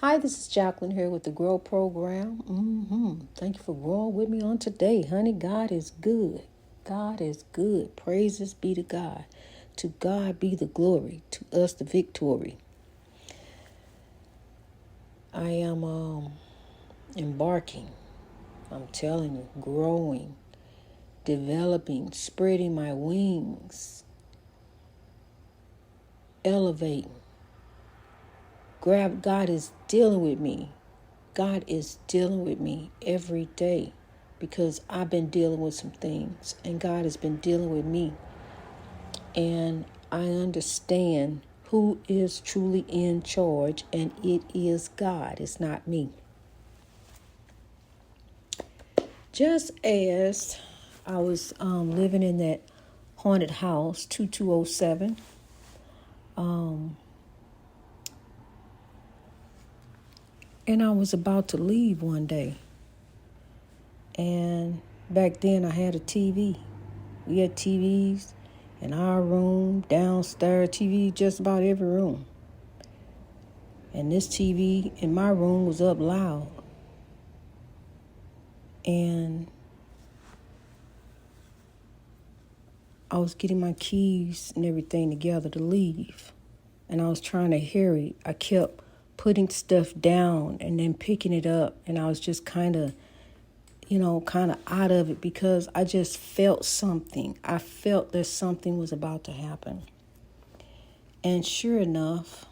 Hi, this is Jacqueline here with the Grow Program. Thank you for growing with me on today, honey. God is good. God is good. Praises be to God. To God be the glory. To us the victory. I am embarking. I'm telling you, growing, developing, spreading my wings, elevating. God is dealing with me. God is dealing with me every day because I've been dealing with some things and God has been dealing with me. And I understand who is truly in charge, and it is God. It's not me. Just as I was living in that haunted house, 2207, and I was about to leave one day. And back then I had a TV. We had TVs in our room, downstairs, TV just about every room. And this TV in my room was up loud. And I was getting my keys and everything together to leave. And I was trying to hurry. I kept putting stuff down and then picking it up. And I was just kind of out of it because I just felt something. I felt that something was about to happen. And sure enough,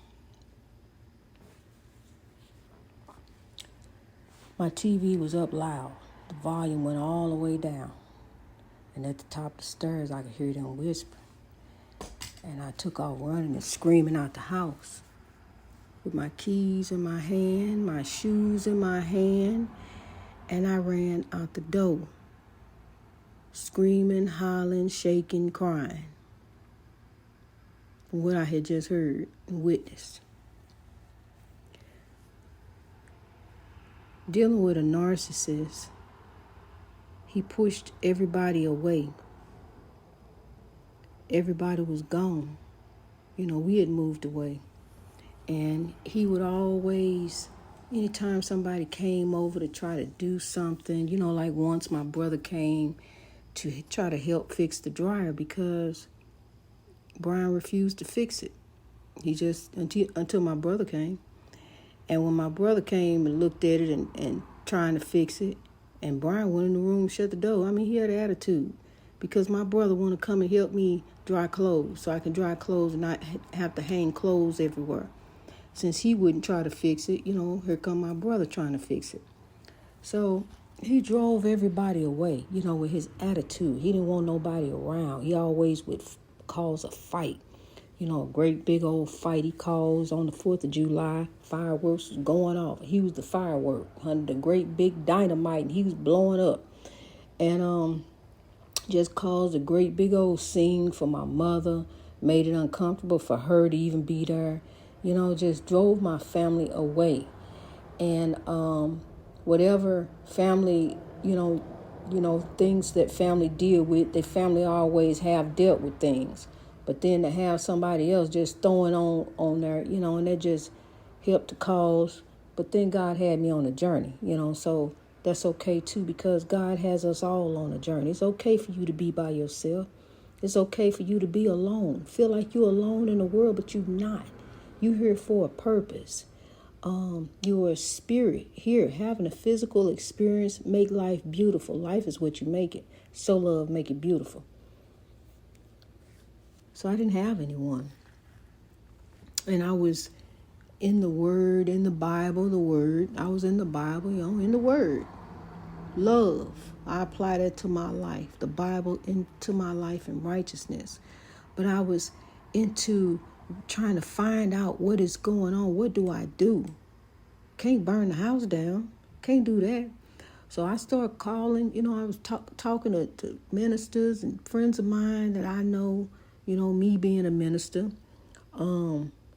my TV was up loud. The volume went all the way down. And at the top of the stairs, I could hear them whisper. And I took off running and screaming out the house with my keys in my hand, my shoes in my hand, and I ran out the door, screaming, hollering, shaking, crying from what I had just heard and witnessed. Dealing with a narcissist, he pushed everybody away. Everybody was gone. We had moved away. And he would always, anytime somebody came over to try to do something, like once my brother came to try to help fix the dryer because Brian refused to fix it. He just, until my brother came. And when my brother came and looked at it and trying to fix it, and Brian went in the room, shut the door. He had an attitude because my brother wanted to come and help me dry clothes so I can dry clothes and not have to hang clothes everywhere. Since he wouldn't try to fix it, here come my brother trying to fix it. So he drove everybody away, with his attitude. He didn't want nobody around. He always would cause a fight. A great big old fight he caused on the 4th of July. Fireworks was going off. He was the firework under the great big dynamite, and he was blowing up. And just caused a great big old scene for my mother, made it uncomfortable for her to even be there. Just drove my family away. And whatever family, things that family deal with, the family always have dealt with things. But then to have somebody else just throwing on there, and that just helped the cause. But then God had me on a journey, so that's okay too, because God has us all on a journey. It's okay for you to be by yourself. It's okay for you to be alone. Feel like you're alone in the world, but you're not. You're here for a purpose. You're a spirit here, having a physical experience, make life beautiful. Life is what you make it. So love, make it beautiful. So I didn't have anyone. And I was in the Word, in the Bible, the Word. I was in the Bible, in the Word. Love. I apply that to my life. The Bible into my life in righteousness. But I was into trying to find out what is going on. What do I do? Can't burn the house down. Can't do that. So I started calling. I was talking to ministers and friends of mine that I know, me being a minister.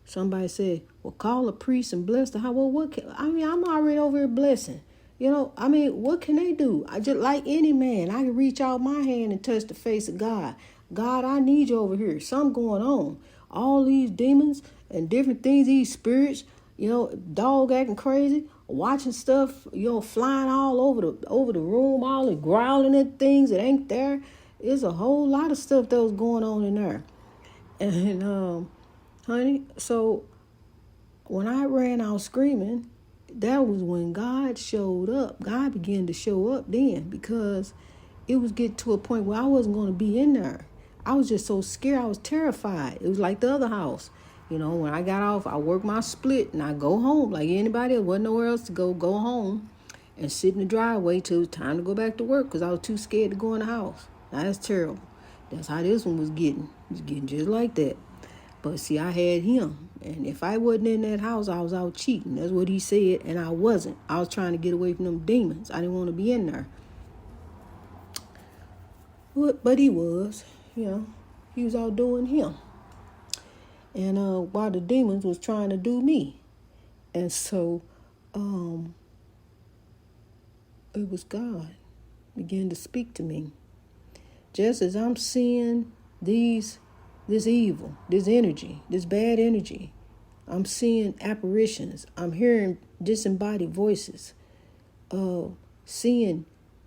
Somebody said, well, call a priest and bless the house. Well, I'm already over here blessing. What can they do? I just like any man. I can reach out my hand and touch the face of God. God, I need you over here. Something going on. All these demons and different things, these spirits, Dog acting crazy, watching stuff, flying all over the room, all the growling at things that ain't there. There's a whole lot of stuff that was going on in there. And honey, so when I ran out screaming, that was when God showed up. God began to show up then, because it was getting to a point where I wasn't going to be in there. I was just so scared. I was terrified. It was like the other house. When I got off, I worked my split and I go home like anybody else. Wasn't nowhere else to go home and sit in the driveway till it was time to go back to work because I was too scared to go in the house. Now, that's terrible. That's how this one was getting. It was getting just like that. But see, I had him. And if I wasn't in that house, I was out cheating. That's what he said. And I wasn't. I was trying to get away from them demons. I didn't want to be in there. But he was. He was out doing him. And while the demons was trying to do me. And so it was God began to speak to me. Just as I'm seeing this evil, this energy, this bad energy, I'm seeing apparitions. I'm hearing disembodied voices, seeing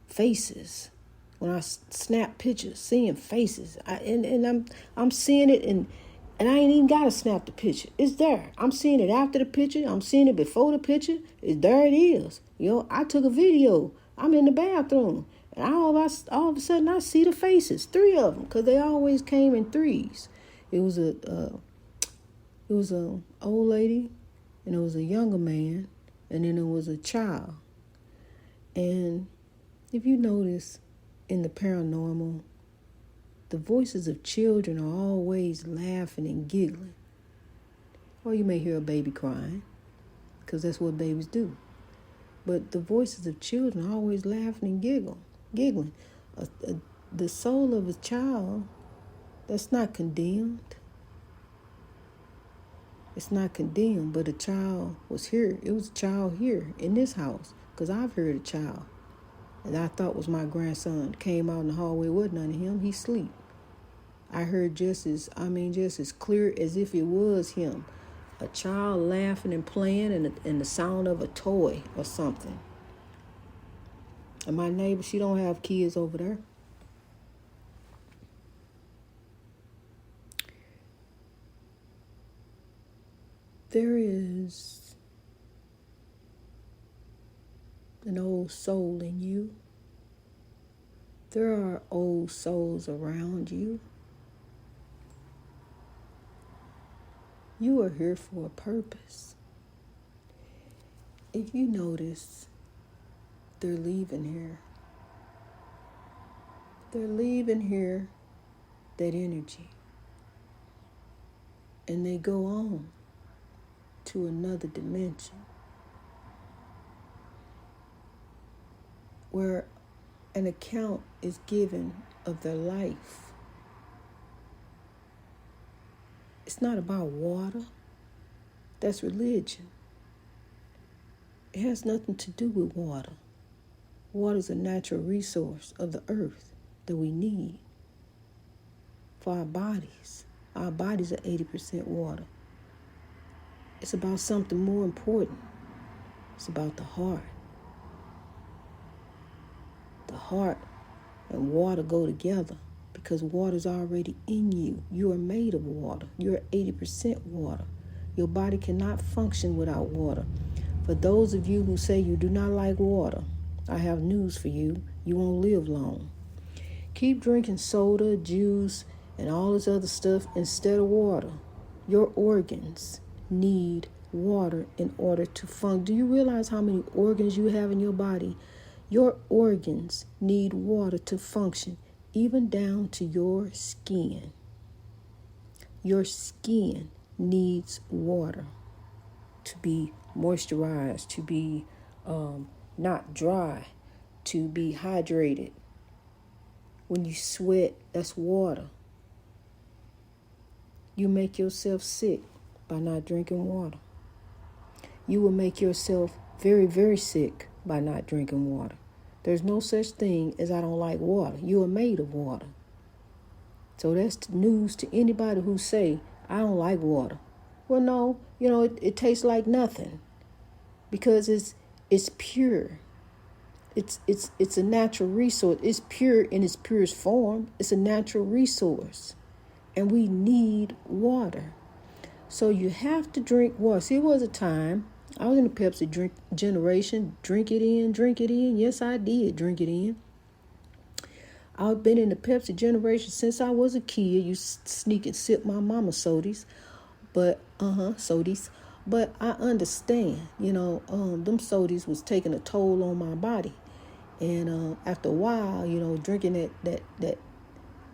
faces. When I snap pictures, seeing faces, I'm seeing it, and I ain't even gotta snap the picture. It's there. I'm seeing it after the picture. I'm seeing it before the picture. There it is. I took a video. I'm in the bathroom. And all of a sudden, I see the faces, 3 of them, because they always came in 3s. It was a old lady, and it was a younger man, and then it was a child. And if you notice in the paranormal, the voices of children are always laughing and giggling. Or you may hear a baby crying, because that's what babies do. But the voices of children are always laughing and giggling. The soul of a child, that's not condemned. It's not condemned, but a child was here. It was a child here in this house, because I've heard a child that I thought was my grandson came out in the hallway. Wasn't none of him. He sleep. I heard just as clear as if it was him. A child laughing and playing, and the sound of a toy or something. And my neighbor, she don't have kids over there. There is an old soul in you. There are old souls around you. You are here for a purpose. If you notice, they're leaving here. They're leaving here, that energy. And they go on to another dimension where an account is given of their life. It's not about water. That's religion. It has nothing to do with water. Water is a natural resource of the earth that we need for our bodies. Our bodies are 80% water. It's about something more important. It's about the heart. The heart and water go together because water's already in you. You are made of water. You're 80% water. Your body cannot function without water. For those of you who say you do not like water, I have news for you. You won't live long. Keep drinking soda, juice, and all this other stuff instead of water. Your organs need water in order to function. Do you realize how many organs you have in your body? Your organs need water to function, even down to your skin. Your skin needs water to be moisturized, to be not dry, to be hydrated. When you sweat, that's water. You make yourself sick by not drinking water. You will make yourself very, very sick by not drinking water. There's no such thing as I don't like water. You are made of water. So that's news to anybody who say, I don't like water. Well, no, it tastes like nothing because it's pure. It's a natural resource. It's pure in its purest form. It's a natural resource, and we need water. So you have to drink water. See, it was a time I was in the Pepsi drink generation. Drink it in, drink it in. Yes, I did drink it in. I've been in the Pepsi generation since I was a kid. You sneak and sip my mama's sodas, but sodas. But I understand, them sodas was taking a toll on my body, and after a while, drinking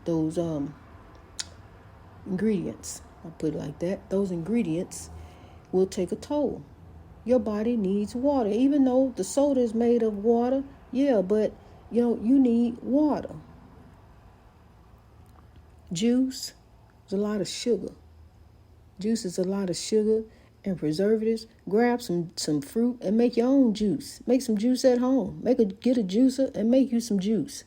those ingredients, I'll put it like that. Those ingredients will take a toll. Your body needs water, even though the soda is made of water. Yeah, but you need water. Juice is a lot of sugar. Juice is a lot of sugar and preservatives. Grab some fruit and make your own juice. Make some juice at home. Get a juicer and make you some juice.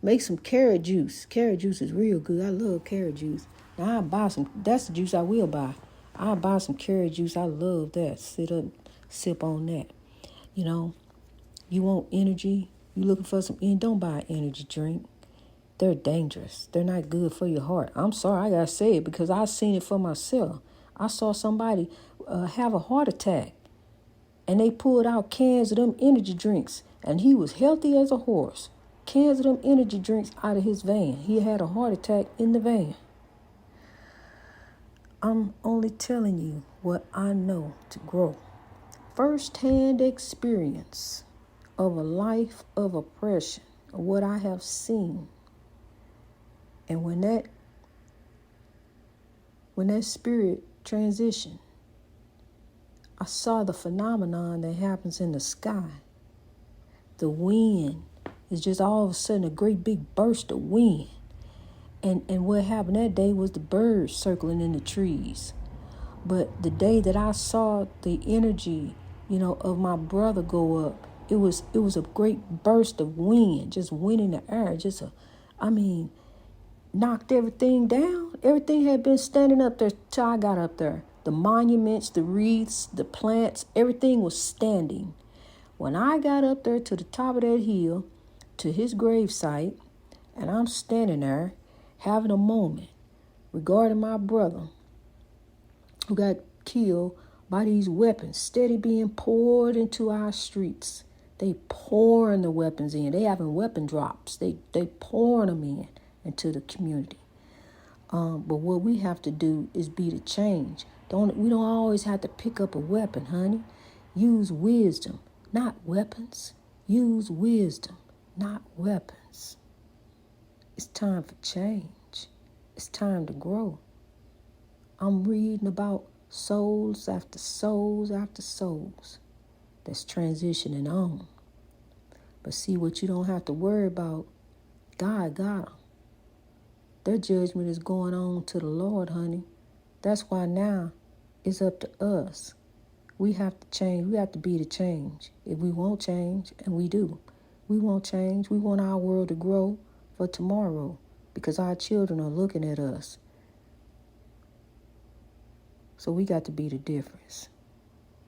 Make some carrot juice. Carrot juice is real good. I love carrot juice. Now I'll buy some. That's the juice I will buy. I'll buy some carrot juice. I love that. Sip on that. You want energy. You looking for some energy. Don't buy an energy drink. They're dangerous. They're not good for your heart. I'm sorry, I gotta say it because I've seen it for myself. I saw somebody have a heart attack, and they pulled out cans of them energy drinks, and he was healthy as a horse. Cans of them energy drinks out of his van. He had a heart attack in the van. I'm only telling you what I know to grow. First-hand experience of a life of oppression, of what I have seen. And when that spirit transitioned, I saw the phenomenon that happens in the sky. The wind is just all of a sudden a great big burst of wind. And what happened that day was the birds circling in the trees. But the day that I saw the energy, of my brother go up, it was a great burst of wind, just wind in the air, knocked everything down. Everything had been standing up there till I got up there. The monuments, the wreaths, the plants, everything was standing. When I got up there to the top of that hill, to his gravesite, and I'm standing there having a moment regarding my brother who got killed by these weapons, steady being poured into our streets. They pouring the weapons in. They having weapon drops. They pouring them into the community. But what we have to do is be the change. We don't always have to pick up a weapon, honey. Use wisdom, not weapons. Use wisdom, not weapons. It's time for change. It's time to grow. I'm reading about souls after souls after souls that's transitioning on. But see, what you don't have to worry about, God got them. Their judgment is going on to the Lord, honey. That's why now it's up to us. We have to change. We have to be the change. If we won't change, and we do, we won't change. We want our world to grow for tomorrow because our children are looking at us. So we got to be the difference.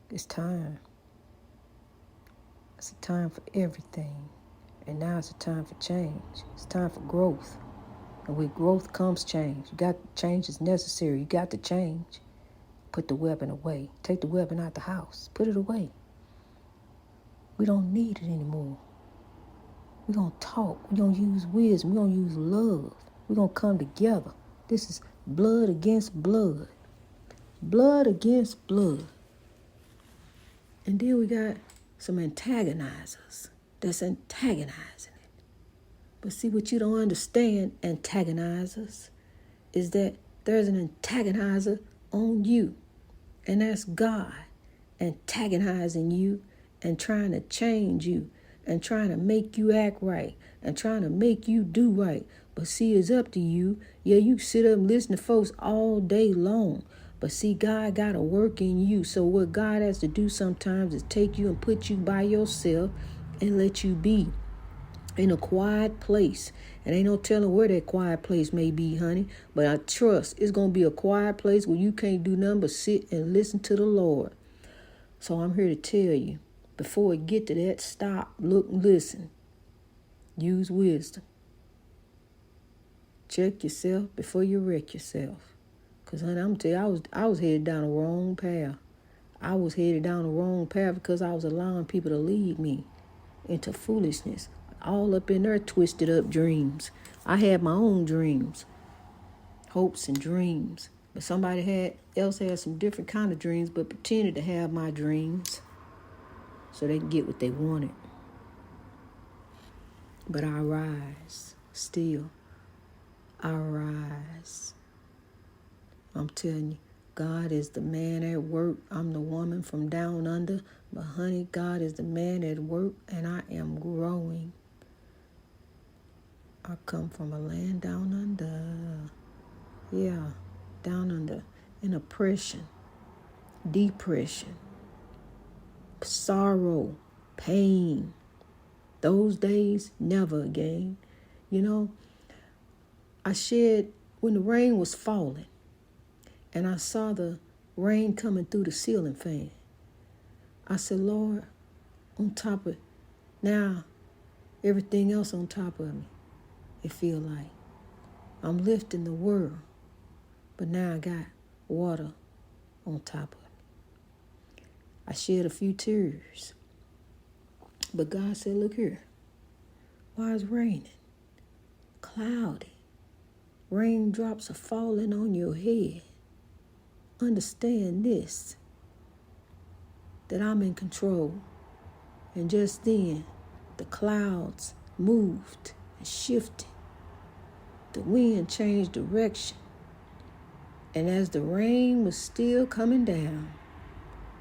It's time. It's a time for everything. And now it's a time for change. It's time for growth. And with growth comes change. Change is necessary. You got to change. Put the weapon away. Take the weapon out the house. Put it away. We don't need it anymore. We're going to talk. We're going to use wisdom. We're going to use love. We're going to come together. This is blood against blood. Blood against blood. And then we got some antagonizers that's antagonizing it. But see, what you don't understand, antagonizers, is that there's an antagonizer on you. And that's God antagonizing you and trying to change you and trying to make you act right and trying to make you do right. But see, it's up to you. Yeah, you sit up and listen to folks all day long. But see, God got to work in you. So what God has to do sometimes is take you and put you by yourself and let you be. in a quiet place. And ain't no telling where that quiet place may be, honey. But I trust it's going to be a quiet place where you can't do nothing but sit and listen to the Lord. So I'm here to tell you, before it get to that, stop, look, and listen. Use wisdom. Check yourself before you wreck yourself. Because, honey, I'm going to tell you, I was headed down the wrong path. I was headed down the wrong path because I was allowing people to lead me into foolishness. All up in their twisted up dreams. I had my own dreams, hopes and dreams. But somebody else had some different kind of dreams, but pretended to have my dreams so they can get what they wanted. But I rise, still. I rise. I'm telling you, God is the man at work. I'm the woman from down under. But honey, God is the man at work, and I am growing. I come from a land down under. Yeah, down under. In oppression, depression, sorrow, pain. Those days, never again. You know, I shed when the rain was falling, and I saw the rain coming through the ceiling fan. I said, Lord, on top of now, everything else on top of me, it feel like I'm lifting the world, but now I got water on top of me. I shed a few tears, but God said, look here, why it's raining? Cloudy. Raindrops are falling on your head. Understand this, that I'm in control. And just then, the clouds moved and shifted. The wind changed direction. And as the rain was still coming down,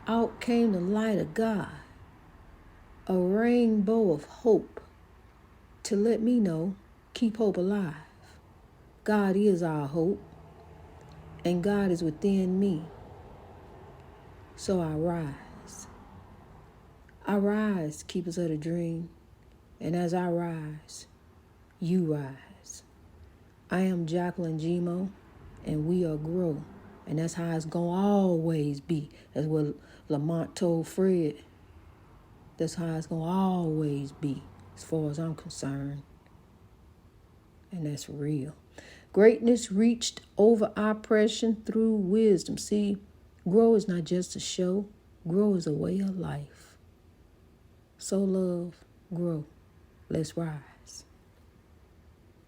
out came the light of God, a rainbow of hope to let me know, keep hope alive. God is our hope, and God is within me. So I rise. I rise, keepers of the dream, and as I rise, you rise. I am Jacqueline Gmo, and we are Grow, and that's how it's going to always be. That's what Lamont told Fred. That's how it's going to always be, as far as I'm concerned, and that's real. Greatness reached over oppression through wisdom. See, Grow is not just a show. Grow is a way of life. So love, grow. Let's ride.